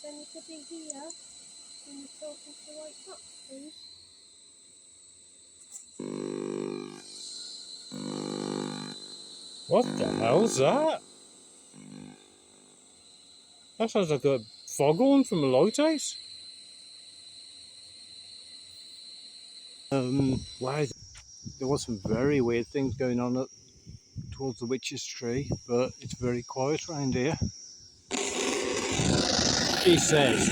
then you could be here when you're talking to the white foxes. What the hell's that? That sounds like a foghorn from a lighthouse. Wow, there was some very weird things going on towards the witch's tree, but it's very quiet around here. She says.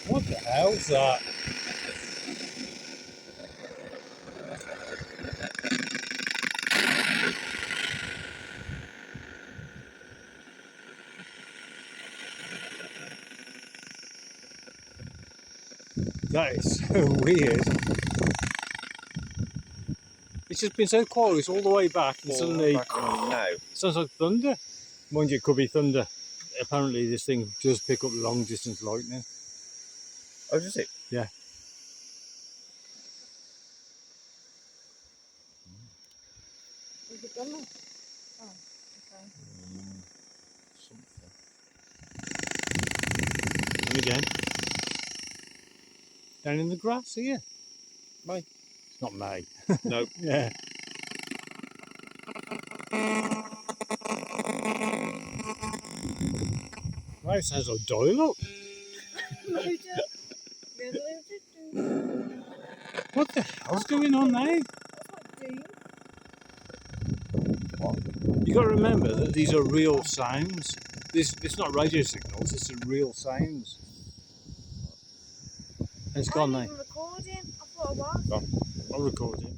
What the hell's that? That is so weird. It's just been so quiet, it's all the way back, and suddenly now. sounds like thunder. Mind you, it could be thunder. Apparently this thing does pick up long distance lightning. Oh, does it? Yeah. Is it gone? Oh, okay. Something. And again. Down in the grass here. May. It's not May. No. Yeah. Wow, it sounds like dial-up. What the hell's going on now? You got to remember that these are real sounds. It's not radio signals. It's real sounds. And it's gone now. I'm recording. I thought I was. I'll record it.